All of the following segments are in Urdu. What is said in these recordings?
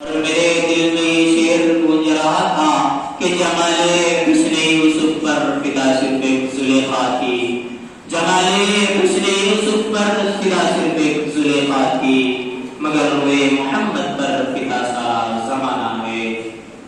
اور میرے دل میں یہ شعر گونج رہا تھا کہ جمال حسن یوسف پر فدا صرف ایک زلیخا تھی، جمال حسن یوسف پر فدا صرف ایک زلیخا تھی، مگر روئے محمد پر فدا سارا زمانہ ہے۔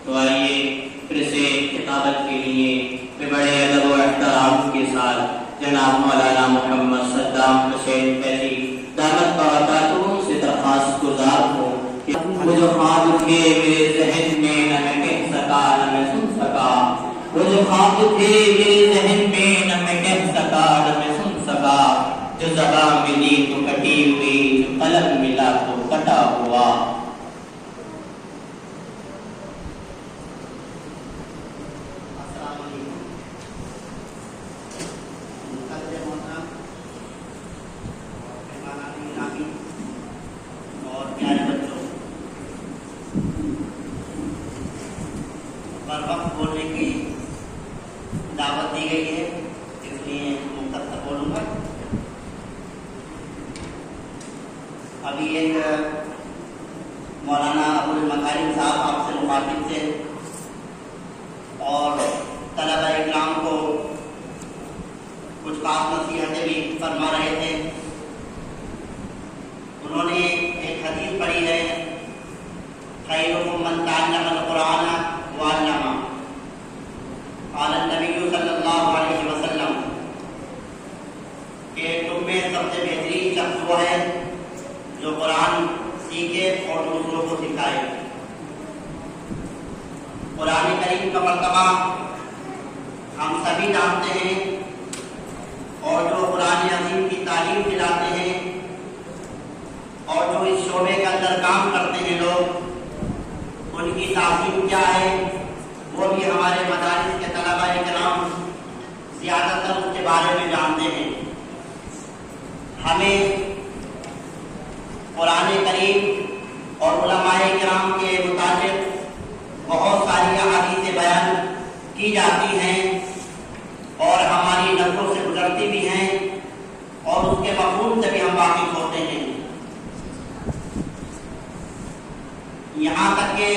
تو آئیے پھر سے خطابت کے لیے میں بڑے ادب و احترام کے ساتھ جناب مولانا محمد صدام حسین فیضی دامت برکاتہ سے درخواست گزار ہوں کہ وہ جو خواب تھے میرے ذہن میں نہ میں کہہ سکا نہ میں سن سکا، وہ جو خواب تھے میرے ذہن میں نہ میں کہہ سکا نہ میں سن سکا، جو زبان ملی تو کٹی ہوئی، جو قلم ملا تو کٹا ہوا۔ پر وقت بولنے کی دعوت دی گئی ہے، اس لیے مختصر بولوں گا۔ ابھی ایک مولانا ابو المکارم صاحب آپ سے مخاطب تھے اور طلبہ اکرام کو کچھ خاص نصیحتیں بھی فرما رہے تھے۔ انہوں نے ایک حدیث پڑھی ہے، خیرکم من تعلم القرآن وعلمہ، قال النبی صلی اللہ علیہ وسلم کہ تم میں سب سے بہترین شخص وہ ہے جو قرآن سیکھے اور دوسروں کو سکھائے۔ قرآن کریم کا مرتبہ ہم سبھی جانتے ہیں، اور جو قرآن عظیم کی تعلیم دلاتے ہیں اور جو اس شعبے کے اندر کام کرتے ہیں لوگ، ان کی تعظیم کیا ہے وہ بھی ہمارے مدارس کے طلبہ کرام زیادہ تر اس کے بارے میں جانتے ہیں۔ ہمیں قرآن کریم اور علماء کرام کے متعلق بہت ساری احادیث بیان کی جاتی ہیں اور ہماری نظروں سے گزرتی بھی ہیں اور اس کے مفہوم سے بھی ہم واقف ہوتے ہیں، یہاں تک کہ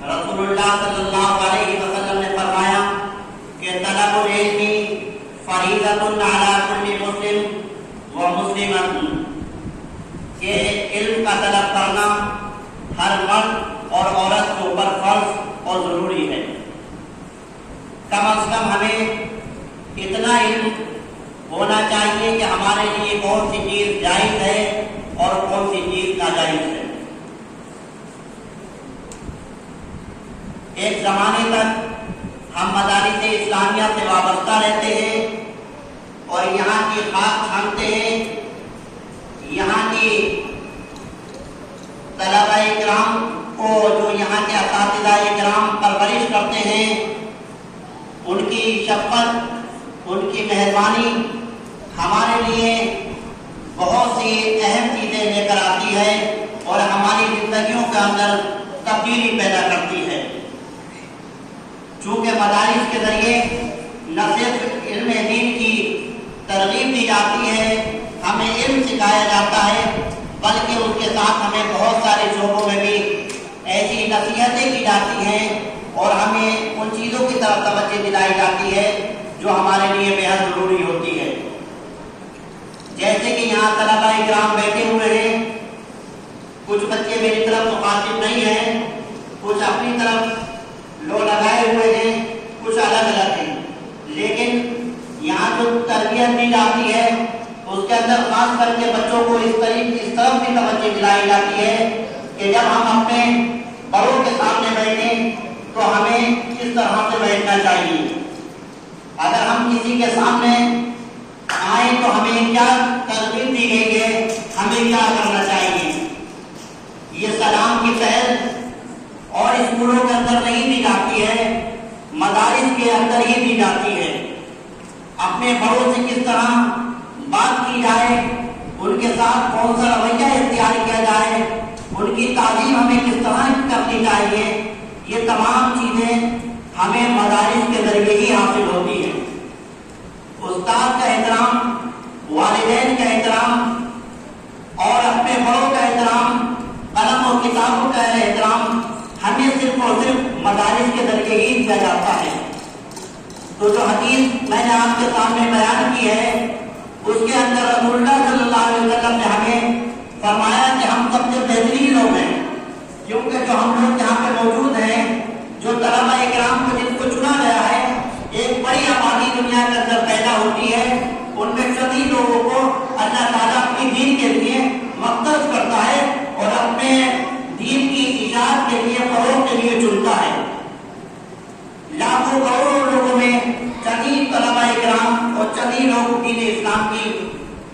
رسول اللہ صلی اللہ علیہ وسلم نے فرمایا کہ طلب العلم فریضۃ علی کل مسلم و مسلمۃ، کہ علم کا طلب کرنا ہر مرد اور عورت کے اوپر فرض اور ضروری ہے۔ کم از کم ہمیں اتنا علم ہونا چاہیے کہ ہمارے لیے کون سی چیز جائز ہے اور کون سی چیز ناجائز ہے۔ ایک زمانے تک ہم مدارس اسلامیہ سے وابستہ رہتے ہیں اور یہاں کی خاک چھانتے ہیں، یہاں کی طلبہ کرام کو جو یہاں کے اساتذہ کرام پرورش کرتے ہیں، ان کی شفقت، ان کی مہربانی ہمارے لیے بہت سی اہم چیزیں لے کر آتی ہے اور ہماری زندگیوں کے اندر تبدیلی پیدا کرتی ہے۔ چونکہ مدارس کے ذریعے نہ صرف علم دین کی ترغیب دی جاتی ہے، ہمیں علم سکھایا جاتا ہے، بلکہ اس کے ساتھ ہمیں بہت سارے شعبوں میں بھی ایسی نصیحتیں کی جاتی ہیں اور ہمیں ان چیزوں کی طرف توجہ دلائی جاتی ہے جو ہمارے لیے بہت ضروری ہوتی ہے۔ جیسے کہ یہاں طلبہ اکرام بیٹھے ہوئے ہیں، کچھ بچے میری طرف مخاطب نہیں ہیں، کچھ اپنی طرف لو لگائے ہوئے ہیں، کچھ الگ الگ ہیں، لیکن یہاں جو تربیت دی جاتی ہے اس کے اندر خاص کر کے بچوں کو اس طرف بھی توجہ دلائی جاتی ہے کہ جب ہم اپنے بڑوں کے سامنے بیٹھیں تو ہمیں کس طرح سے بیٹھنا چاہیے، اگر ہم کسی کے سامنے آئیں تو ہمیں کیا تربیت دی گئی ہے، ہمیں کیا کرنا چاہیے۔ یہ سلام کی پہل اور اسکولوں کے اندر نہیں دی جاتی ہے، مدارس کے اندر ہی دی جاتی ہے۔ اپنے بڑوں سے کس طرح بات کی جائے، ان کے ساتھ کون سا رویہ اختیار کیا جائے، ان کی تعظیم ہمیں کس طرح کرنی چاہیے، یہ تمام چیزیں ہمیں مدارس کے ذریعے ہی حاصل ہوتی ہیں۔ استاد کا احترام، والدین کا احترام اور اپنے بڑوں کا احترام، قلم اور کتابوں کا احترام ہمیں صرف اور صرف مدارس کے ذریعے ہی دیا جاتا ہے۔ تو جو حدیث میں نے آپ کے سامنے بیان کی ہے اس کے اندر رسول اللہ صلی اللہ علیہ وسلم نے ہمیں فرمایا کہ ہم سب سے بہترین لوگ ہیں، کیونکہ جو ہم لوگ یہاں پہ موجود ہیں، جو طلباء کرام کو جن کو چنا گیا ہے، ایک بڑی آبادی دنیا کے اندر پیدا ہوتی ہے، ان میں سبھی لوگوں کو اللہ تعالیٰ اپنی دین کے لیے مختص کرتا ہے اور اپنے دین کی اشاعت کے لیے فروغ کے لیے چنتا ہے۔ لاکھوں کروڑوں لوگوں میں چند طلباء کرام اور چند لوگ دین اسلام کی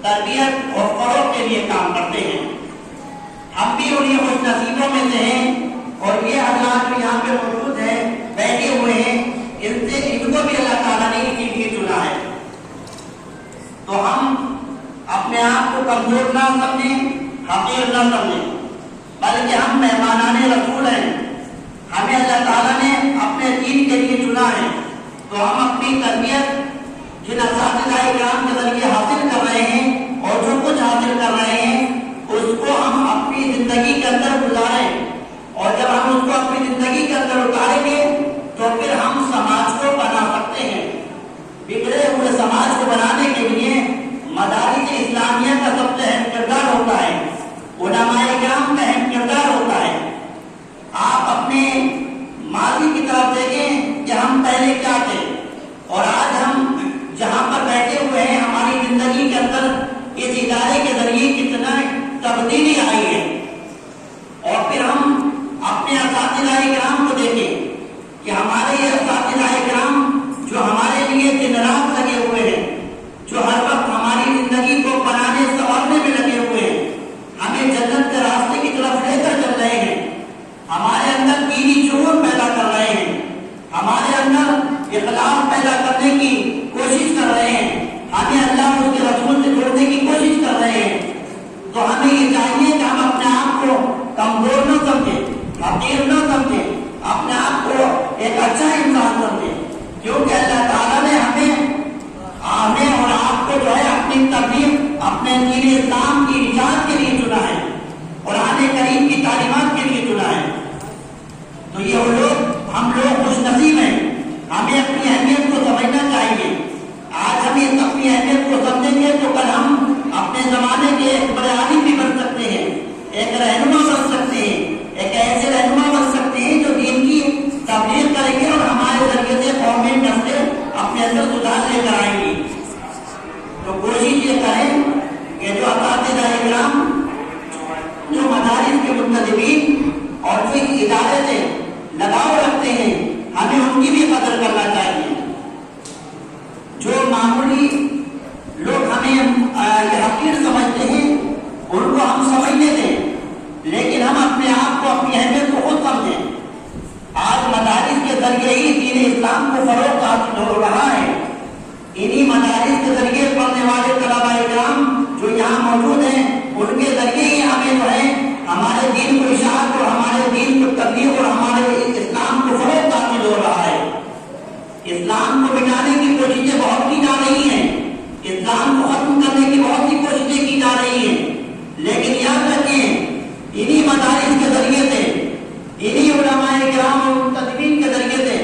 تربیت اور فروغ کے لیے کام کرتے ہیں۔ ہم بھی انہیں خوش نصیبوں میں سے ہیں، اور یہ حضرات جو یہاں پہ موجود ہیں، بیٹھے ہوئے ہیں، ان کو بھی اللہ تعالیٰ نے اسی لیے چنا ہے۔ تو ہم اپنے آپ کو کمزور نہ سمجھیں، حقیر نہ سمجھیں، بلکہ ہم مہمانان رسول ہیں۔ ہمیں اللہ تعالیٰ نے اپنے دین کے لیے چنا ہے، تو ہم اپنی تربیت جن اساتذہ کرام کے ذریعے حاصل کر رہے ہیں اور جو کچھ حاصل کر رہے ہیں اس کو ہم اپنی زندگی کے اندر گزاریں، اور جب ہم اس کو اپنی زندگی کے اندر اتاریں گے تو پھر ہم سماج کو بنا سکتے ہیں۔ بگڑے ہوئے سماج کو بنانے کے لیے مدارس اسلامیہ کا سب سے اہم کردار ہوتا ہے، علماء کرام کا اہم کردار ہوتا ہے۔ آپ اپنے ماضی کی طرف دیکھیں کہ ہم پہلے کیا تھے، اور آج ہم جہاں پر بیٹھے ہوئے ہیں ہماری زندگی کے اندر اس ادارے کے ذریعے کتنا تبدیلی آئی ہے۔ اور پھر ہم اپنے اساتذہ کرام کو دیکھیں کہ ہمارے یہ اساتذہ کرام جو ہمارے لیے دن رات لگے ہوئے ہیں، جو ہر وقت ہماری زندگی کو بنانے سنوارنے میں لگے ہوئے ہیں، ہمیں جنت کے راستے کی طرف لے کر چل رہے ہیں، ہمارے اندر دینی شعور پیدا کر رہے ہیں، ہمارے اندر اخلاق پیدا کرنے کی کوشش کر رہے ہیں، ہمیں اللہ اور اس کے رسول سے جوڑنے کی کوشش کر رہے ہیں، تو ہمیں یہ چاہیے کہ ہم اپنے آپ کو کمزور نہ سمجھیں، حقیر نہ سمجھیں، اپنے آپ کو ایک اچھا انسان سمجھیں، کیونکہ اللہ تعالیٰ نے ہمیں اور آپ کو جو ہے اپنی تربیت اپنے دین اسلام کی نجات کے لیے چنا ہے، قرآن کریم کی تعلیمات کے لیے چنا ہے۔ تو یہ ہم لوگ خوش نصیب ہیں، ہمیں اپنی اہمیت کو سمجھنا چاہیے۔ آج ہم اس اپنی اہمیت کو سمجھیں گے تو کل ہم اپنے زمانے کے ایک بڑے عالم بھی بن سکتے ہیں، ایک رہنما بن سکتے ہیں، ایک ایسے رہنما بن سکتے ہیں جو دین کی تبلیغ کریں گے اور ہمارے ذریعے سے قومی نسلیں اپنے اندر سدھار لے کر آئیں گی۔ تو کوشش یہ کریں کہ جو اساتذہ کرام، جو مدارس کے منتظمین اور جو اس ادارے سے لگاؤ رکھتے ہیں، ہمیں ان کی بھی قدر کرنا چاہیے۔ جو معمولی لوگ ہمیں یہ حقیر سمجھتے ہیں ان کو ہم سمجھنے دیں، لیکن ہم اپنے آپ کو اپنی اہمیت کو خود سمجھیں۔ آج مدارس کے ذریعے ہی دین اسلام کو فروغ حاصل ہو رہا ہے۔ انہی مدارس کے ذریعے پڑھنے والے طلباء کرام جو یہاں موجود ہیں، ان کے ذریعے ہی ہمیں جو ہے ہمارے دین کو اشاعت اور ہمارے دین کو تبلیغ اور ہمارے اسلام کو فروغ حاصل ہو رہا ہے۔ اسلام کو مٹانے کی کوششیں بہت کی جا رہی ہیں، اسلام کو ختم کرنے کی بہت سی کوششیں کی جا رہی ہیں، لیکن یاد رکھیں انہی مدارس کے ذریعے سے، انہی علماء کرام اور منتظمین کے ذریعے سے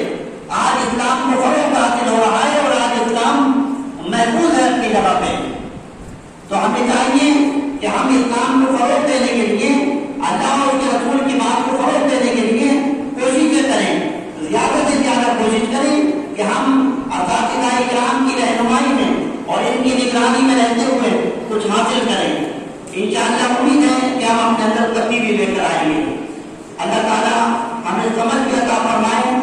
آج اسلام کو فروغ حاصل ہو رہا ہے اور آج اسلام محفوظ ہے اپنی جگہ پہ۔ تو ہمیں چاہیے کہ ہم اسلام کو فروغ دینے کے لیے، اللہ اور اس کے رسول کی بات کو فروغ دینے کے لیے کوششیں کریں، زیادہ سے زیادہ کوشش کریں کہ ہم اساتذہ کرام کی رہنمائی میں اور ان کی نگرانی میں رہتے ہوئے کچھ حاصل کریں۔ انشاءاللہ امید ہے کہ ہم اپنے اندر تبدیلی لے کر آئیں گے۔ اللہ تعالیٰ ہمیں سمجھ کے عطا فرمائے